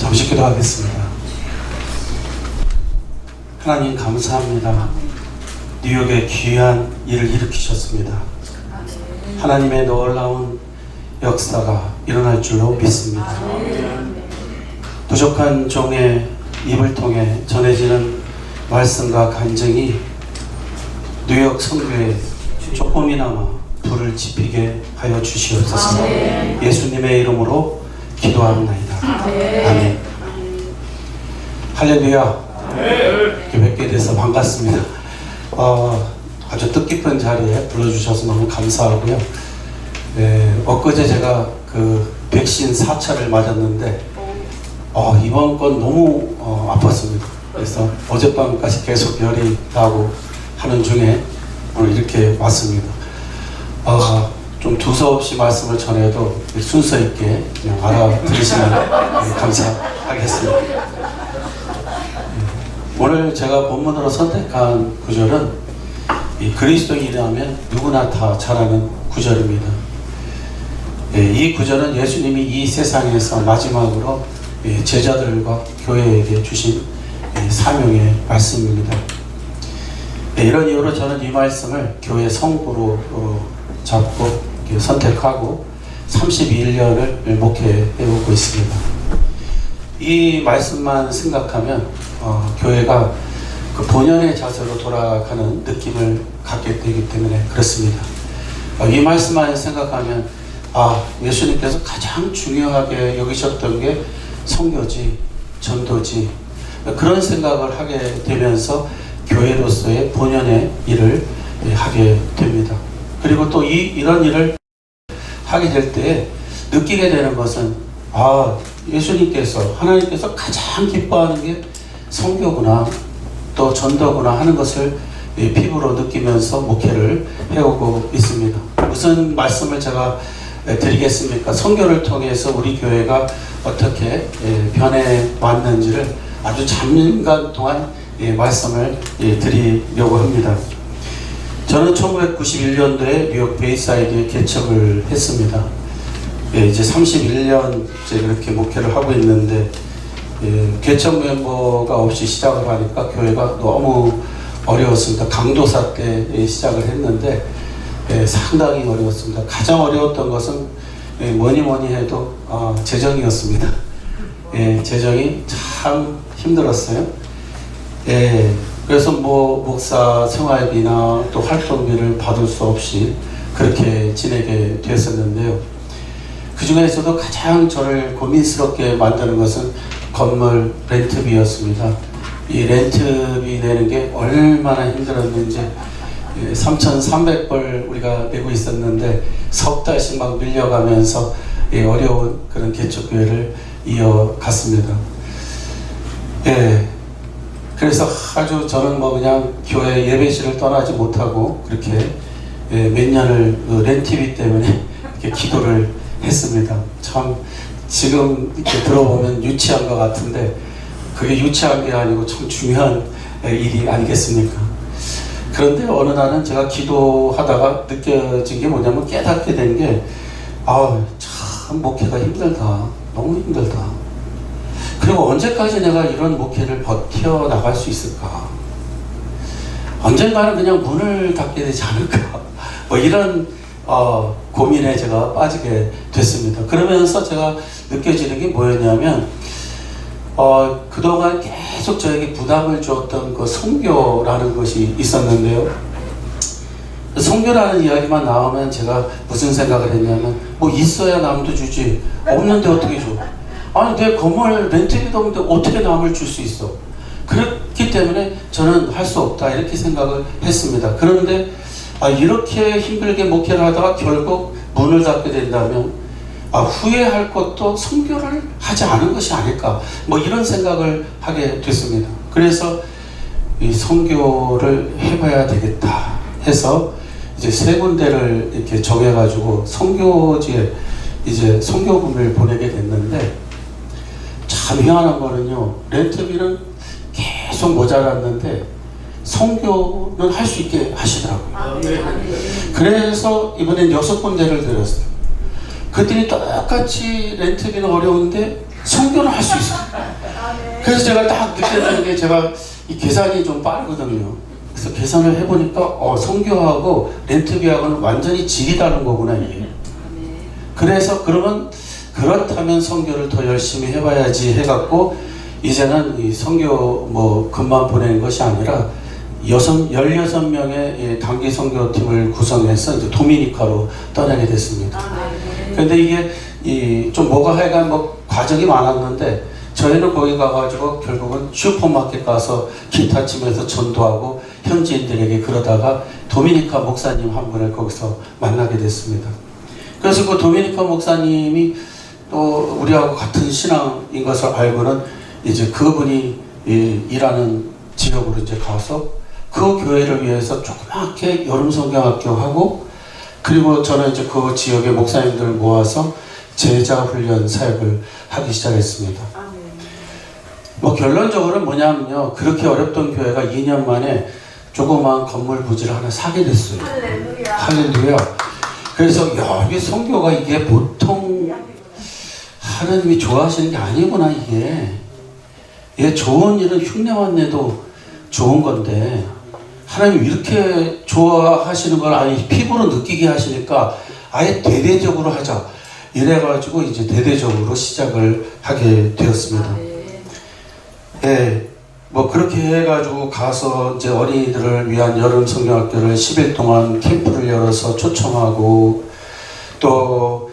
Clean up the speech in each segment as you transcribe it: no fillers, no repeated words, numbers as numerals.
잠시 기도하겠습니다. 하나님 감사합니다. 뉴욕에 귀한 일을 일으키셨습니다. 하나님의 놀라운 역사가 일어날 줄로 믿습니다. 부족한 종의 입을 통해 전해지는 말씀과 간증이 뉴욕 선교에 조금이나마 불을 지피게 하여 주시옵소서. 예수님의 이름으로 기도합니다. 아멘. 할렐루야. 이렇게 뵙게 돼서 반갑습니다. 아주 뜻깊은 자리에 불러주셔서 너무 감사하고요. 엊그제 제가 그 백신 4차를 맞았는데 이번 건 너무 아팠습니다. 그래서 어젯밤까지 계속 열이 나고 하는 중에 오늘 이렇게 왔습니다. 좀 두서없이 말씀을 전해도 순서 있게 그냥 알아들으시면 감사하겠습니다. 오늘 제가 본문으로 선택한 구절은 이 그리스도인이라면 누구나 다 잘 아는 구절입니다. 이 구절은 예수님이 이 세상에서 마지막으로 제자들과 교회에게 주신 사명의 말씀입니다. 이런 이유로 저는 이 말씀을 교회 성부로 잡고 선택하고 31년을 목회해오고 있습니다. 이 말씀만 생각하면 교회가 그 본연의 자세로 돌아가는 느낌을 갖게 되기 때문에 그렇습니다. 이 말씀만 생각하면 예수님께서 가장 중요하게 여기셨던 게 선교지, 전도지, 그런 생각을 하게 되면서 교회로서의 본연의 일을 하게 됩니다. 그리고 또 이런 일을 하게 될 때 느끼게 되는 것은 예수님께서, 하나님께서 가장 기뻐하는 게 선교구나, 또 전도구나 하는 것을 피부로 느끼면서 목회를 해오고 있습니다. 무슨 말씀을 제가 드리겠습니까? 선교를 통해서 우리 교회가 어떻게 변해 왔는지를 아주 잠깐 동안 말씀을 드리려고 합니다. 저는 1991년도에 뉴욕 베이사이드에 개척을 했습니다. 이제 31년째 그렇게 목회를 하고 있는데 개척 멤버가 없이 시작을 하니까 교회가 너무 어려웠습니다. 강도사 때 시작을 했는데 상당히 어려웠습니다. 가장 어려웠던 것은 뭐니 해도 재정이었습니다. 재정이 참 힘들었어요. 그래서 목사 생활비나 또 활동비를 받을 수 없이 그렇게 지내게 되었었는데요. 그 중에서도 가장 저를 고민스럽게 만드는 것은 건물 렌트비였습니다. 이 렌트비 내는 게 얼마나 힘들었는지 3,300불 우리가 내고 있었는데 석 달씩 막 밀려가면서 어려운 그런 개척교회를 이어갔습니다. 그래서 아주 저는 그냥 교회 예배실을 떠나지 못하고 그렇게 몇 년을 렌트비 때문에 이렇게 기도를 했습니다. 참 지금 이렇게 들어보면 유치한 것 같은데 그게 유치한 게 아니고 참 중요한 일이 아니겠습니까? 그런데 어느 날은 제가 기도하다가 느껴진 게 뭐냐면 깨닫게 된 게 참 목회가 힘들다. 너무 힘들다. 그리고 언제까지 내가 이런 목회를 버텨나갈 수 있을까? 언젠가는 그냥 문을 닫게 되지 않을까? 이런 고민에 제가 빠지게 됐습니다. 그러면서 제가 느껴지는 게 뭐였냐면 그동안 계속 저에게 부담을 주었던 그 선교라는 것이 있었는데요. 선교라는 이야기만 나오면 제가 무슨 생각을 했냐면 있어야 남도 주지, 없는데 어떻게 줘? 내 건물 렌트비도 없는데 어떻게 남을 줄 수 있어? 그렇기 때문에 저는 할 수 없다 이렇게 생각을 했습니다. 그런데 이렇게 힘들게 목회를 하다가 결국 문을 닫게 된다면 후회할 것도 선교를 하지 않은 것이 아닐까 이런 생각을 하게 됐습니다. 그래서 이 선교를 해봐야 되겠다 해서 이제 3군데를 이렇게 정해가지고 선교지에 이제 선교금을 보내게 됐는데 참 희한한 거는요, 렌트비는 계속 모자랐는데 선교는 할 수 있게 하시더라고요. 그래서 이번엔 6군데를 드렸어요. 그랬더니 똑같이 렌트비는 어려운데 선교는 할 수 있어요. 그래서 제가 딱 느꼈던 게 제가 이 계산이 좀 빠르거든요. 그래서 계산을 해보니까 선교하고 렌트비하고는 완전히 질이 다른 거구나 이게. 그래서 그렇다면 선교를 더 열심히 해봐야지 해갖고 이제는 이 선교 뭐 금만 보내는 것이 아니라 16명의 단기 선교팀을 구성해서 이제 도미니카로 떠나게 됐습니다. 그런데 이게 좀 뭐가 하여간 뭐 과정이 많았는데 저희는 거기 가가지고 결국은 슈퍼마켓 가서 기타 치면서 전도하고 현지인들에게 그러다가 도미니카 목사님 한 분을 거기서 만나게 됐습니다. 그래서 그 도미니카 목사님이 또 우리하고 같은 신앙인 것을 알고는 이제 그분이 일하는 지역으로 이제 가서 그 교회를 위해서 조그맣게 여름 성경학교 하고 그리고 저는 이제 그 지역의 목사님들을 모아서 제자 훈련 사역을 하기 시작했습니다. 뭐 결론적으로는 뭐냐면요. 그렇게 어렵던 교회가 2년 만에 조그마한 건물 부지를 하나 사게 됐어요. 할렐루야. 그래서 이게 선교가 이게 보통 하나님이 좋아하시는 게 아니구나 이게. 좋은 일은 흉내만 내도 좋은 건데 하나님이 이렇게 좋아하시는 걸 아니 피부로 느끼게 하시니까 아예 대대적으로 하자. 이래가지고 이제 대대적으로 시작을 하게 되었습니다. 뭐 그렇게 해가지고 가서 이제 어린이들을 위한 여름 성경학교를 10일 동안 캠프를 열어서 초청하고 또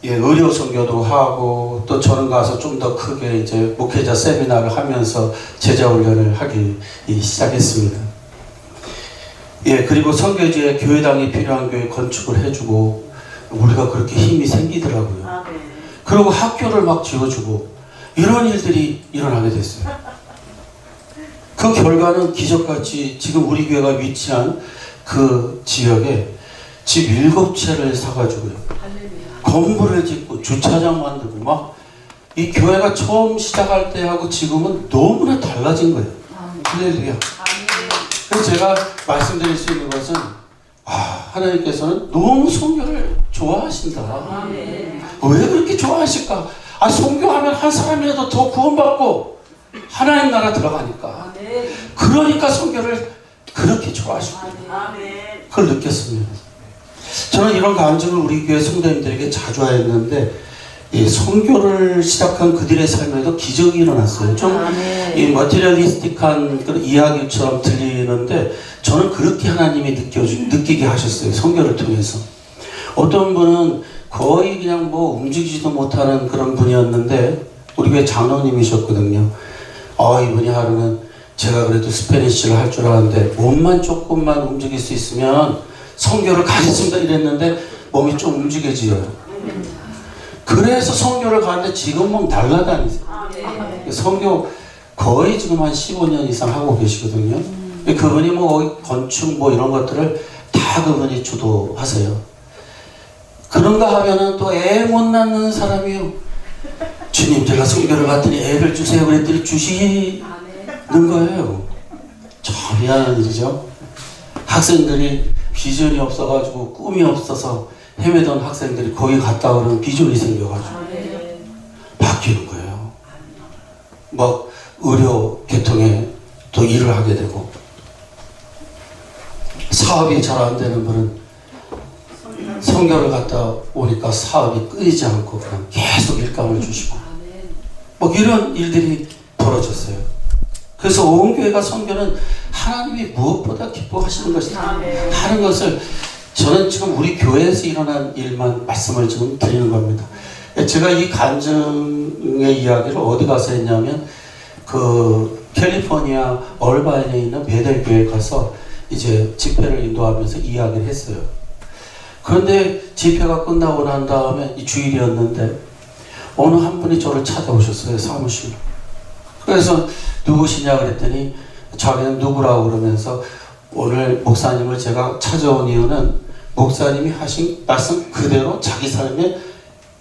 의료 선교도 하고 또 저는 가서 좀 더 크게 이제 목회자 세미나를 하면서 제자 훈련을 하기 시작했습니다. 그리고 선교지에 교회당이 필요한 교회 건축을 해주고 우리가 그렇게 힘이 생기더라고요. 그리고 학교를 막 지어주고 이런 일들이 일어나게 됐어요. 그 결과는 기적같이 지금 우리 교회가 위치한 그 지역에 집 7채를 사가지고요. 건물을 짓고 주차장 만들고 막 이 교회가 처음 시작할 때하고 지금은 너무나 달라진 거예요. 할렐루야. 그래서 제가 말씀드릴 수 있는 것은 하나님께서는 너무 선교를 좋아하신다. 왜 그렇게 좋아하실까? 선교하면 한 사람이라도 더 구원받고 하나님 나라 들어가니까. 그러니까 선교를 그렇게 좋아하시고 그걸 느꼈습니다. 저는 이런 간증을 우리 교회 성도님들에게 자주 하였는데 선교를 시작한 그들의 삶에도 기적이 일어났어요. 좀 이 머티리얼리스틱한 그런 이야기처럼 들리는데 저는 그렇게 하나님이 느끼게 하셨어요. 선교를 통해서. 어떤 분은 거의 그냥 뭐 움직이지도 못하는 그런 분이었는데 우리 교회 장로님이셨거든요. 이분이 하루는 제가 그래도 스페니쉬를 할 줄 알았는데 몸만 조금만 움직일 수 있으면 선교를 가겠습니다 이랬는데 몸이 좀 움직여져요. 그래서 선교를 가는데 지금 뭐 날라다니세요. 선교 거의 지금 한 15년 이상 하고 계시거든요. 그분이 뭐 건축 뭐 이런 것들을 다 그분이 주도하세요. 그런가 하면은 또 애 못 낳는 사람이요. 주님 제가 선교를 갔더니 애를 주세요 그랬더니 주시는 거예요. 참 미안한 일이죠. 학생들이 비전이 없어가지고 꿈이 없어서 헤매던 학생들이 거기 갔다 오면 비전이 생겨가지고 바뀌는 거예요. 막 의료 계통에 또 일을 하게 되고 사업이 잘 안 되는 분은 선교를 갔다 오니까 사업이 끊이지 않고 그냥 계속 일감을 주시고 뭐 이런 일들이 벌어졌어요. 그래서 온 교회가 선교는 하나님이 무엇보다 기뻐하시는 것이다 하는 것을 저는 지금 우리 교회에서 일어난 일만 말씀을 지금 드리는 겁니다. 제가 이 간증의 이야기를 어디 가서 했냐면 그 캘리포니아 얼바인에 있는 베델 교회에 가서 이제 집회를 인도하면서 이야기를 했어요. 그런데 집회가 끝나고 난 다음에 이 주일이었는데 어느 한 분이 저를 찾아오셨어요. 사무실로. 그래서 누구시냐 그랬더니 자기는 누구라고 그러면서 오늘 목사님을 제가 찾아온 이유는 목사님이 하신 말씀 그대로 자기 삶에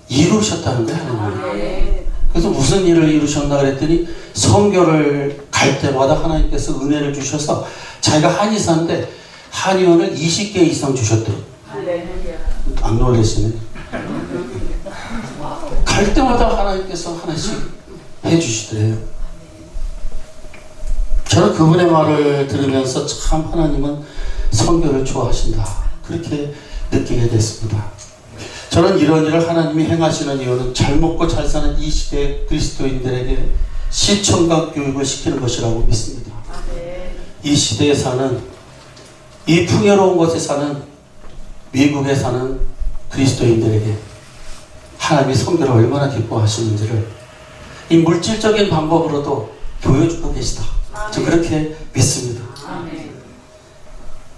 이루셨다는 거예요. 그래서 무슨 일을 이루셨나 그랬더니 선교를 갈 때마다 하나님께서 은혜를 주셔서 자기가 한의사인데 한의원을 20개 이상 주셨대요. 안 놀라시네. 갈 때마다 하나님께서 하나씩 해주시더래요. 저는 그분의 말을 들으면서 참 하나님은 선교를 좋아하신다, 그렇게 느끼게 됐습니다. 저는 이런 일을 하나님이 행하시는 이유는 잘 먹고 잘 사는 이 시대 그리스도인들에게 시청각 교육을 시키는 것이라고 믿습니다. 이 시대에 사는, 이 풍요로운 곳에 사는, 미국에 사는 그리스도인들에게 하나님이 선교를 얼마나 기뻐하시는지를 이 물질적인 방법으로도 보여주고 계시다, 저 그렇게 믿습니다.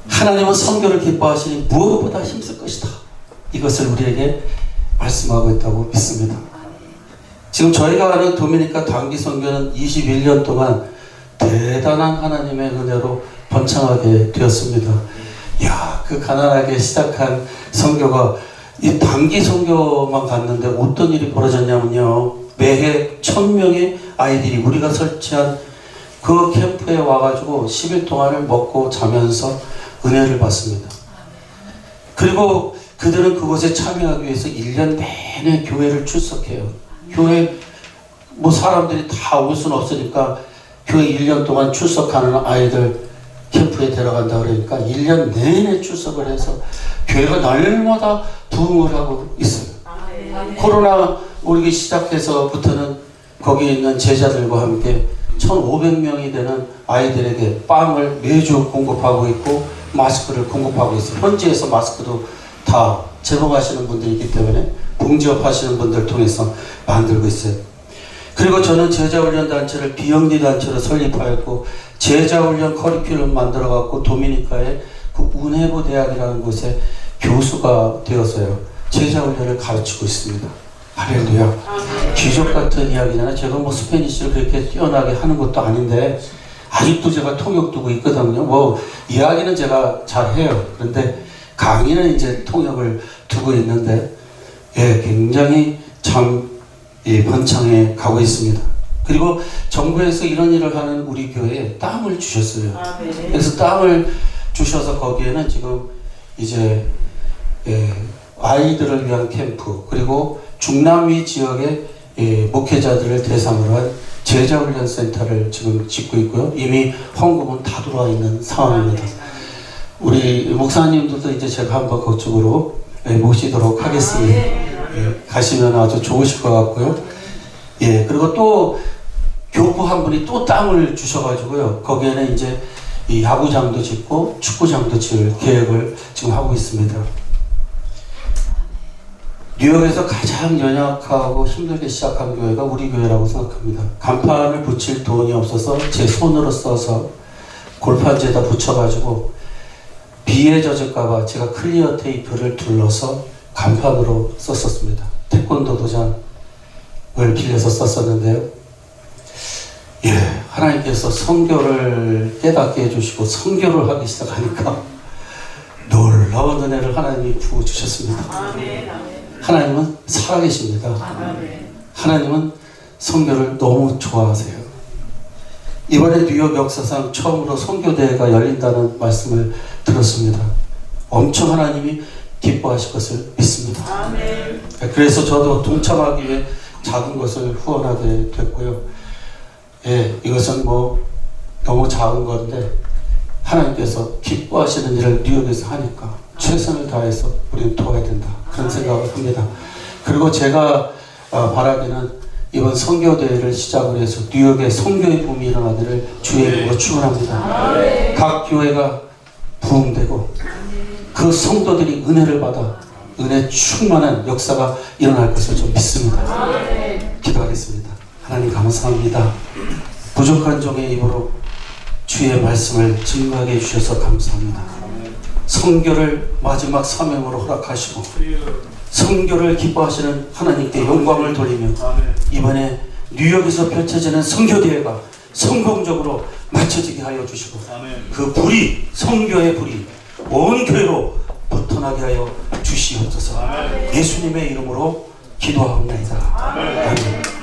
하나님은 선교를 기뻐하시니 무엇보다 힘쓸 것이다, 이것을 우리에게 말씀하고 있다고 믿습니다. 지금 저희가 아는 도미니카 단기 선교는 21년 동안 대단한 하나님의 은혜로 번창하게 되었습니다. 야, 그 가난하게 시작한 선교가 이 단기 선교만 갔는데 어떤 일이 벌어졌냐면요, 매해 1000명의 아이들이 우리가 설치한 그 캠프에 와가지고 10일 동안을 먹고 자면서 은혜를 받습니다. 그리고 그들은 그곳에 참여하기 위해서 1년 내내 교회를 출석해요. 교회 뭐 사람들이 다 올 수는 없으니까 교회 1년 동안 출석하는 아이들 캠프에 데려간다 그러니까 1년 내내 출석을 해서 교회가 날마다 부흥을 하고 있어요. 코로나 오기 시작해서부터는 거기 있는 제자들과 함께 1500명이 되는 아이들에게 빵을 매주 공급하고 있고 마스크를 공급하고 있어요. 현지에서 마스크도 다 제공하시는 분들이 있기 때문에 봉지업 하시는 분들 통해서 만들고 있어요. 그리고 저는 제자훈련단체를 비영리단체로 설립하였고 제자훈련 커리큘럼 만들어갖고 도미니카의 그 운해부 대학이라는 곳에 교수가 되었어요. 제자훈련을 가르치고 있습니다. 할렐루야. 귀족 같은 이야기잖아요. 제가 뭐 스페니쉬를 그렇게 뛰어나게 하는 것도 아닌데 아직도 제가 통역 두고 있거든요. 뭐 이야기는 제가 잘해요. 그런데 강의는 이제 통역을 두고 있는데, 예, 굉장히 참 번창해 가고 있습니다. 그리고 정부에서 이런 일을 하는 우리 교회에 땅을 주셨어요. 그래서 땅을 주셔서 거기에는 지금 이제 아이들을 위한 캠프, 그리고 중남미 지역의 목회자들을 대상으로 한 제자훈련센터를 지금 짓고 있고요. 이미 헌금은 다 들어와 있는 상황입니다. 우리 목사님들도 이제 제가 한번 그쪽으로 모시도록 하겠습니다. 가시면 아주 좋으실 것 같고요. 예, 그리고 또 교부 한 분이 또 땅을 주셔가지고요. 거기에는 이제 이 야구장도 짓고 축구장도 지을 계획을 지금 하고 있습니다. 뉴욕에서 가장 연약하고 힘들게 시작한 교회가 우리 교회라고 생각합니다. 간판을 붙일 돈이 없어서 제 손으로 써서 골판지에다 붙여가지고 비에 젖을까봐 제가 클리어 테이프를 둘러서 간판으로 썼었습니다. 태권도 도장을 빌려서 썼었는데요. 예, 하나님께서 선교를 깨닫게 해주시고 선교를 하기 시작하니까 놀라운 은혜를 하나님이 부어주셨습니다. 하나님은 살아계십니다. 하나님은 선교를 너무 좋아하세요. 이번에 뉴욕 역사상 처음으로 선교대회가 열린다는 말씀을 들었습니다. 엄청 하나님이 기뻐하실 것을 믿습니다. 그래서 저도 동참하기 위해 작은 것을 후원하게 됐고요. 예, 이것은 뭐 너무 작은 건데 하나님께서 기뻐하시는 일을 뉴욕에서 하니까 최선을 다해서 우리는 도와야 된다, 그런 생각을 합니다. 그리고 제가 바라기는 이번 선교대회를 시작으로 해서 뉴욕에 선교의 붐이 일어나기를 주의 이름으로 축원합니다. 각 교회가 부흥되고 그 성도들이 은혜를 받아 은혜 충만한 역사가 일어날 것을 좀 믿습니다. 기도하겠습니다. 하나님 감사합니다. 부족한 종의 입으로 주의 말씀을 증거하게 해주셔서 감사합니다. 선교를 마지막 사명으로 허락하시고 선교를 기뻐하시는 하나님께 영광을 돌리며 이번에 뉴욕에서 펼쳐지는 선교대회가 성공적으로 마쳐지게 하여 주시고 그 불이, 선교의 불이 온 교회로 벗어나게 하여 주시옵소서. 예수님의 이름으로 기도하옵나이다. 아멘.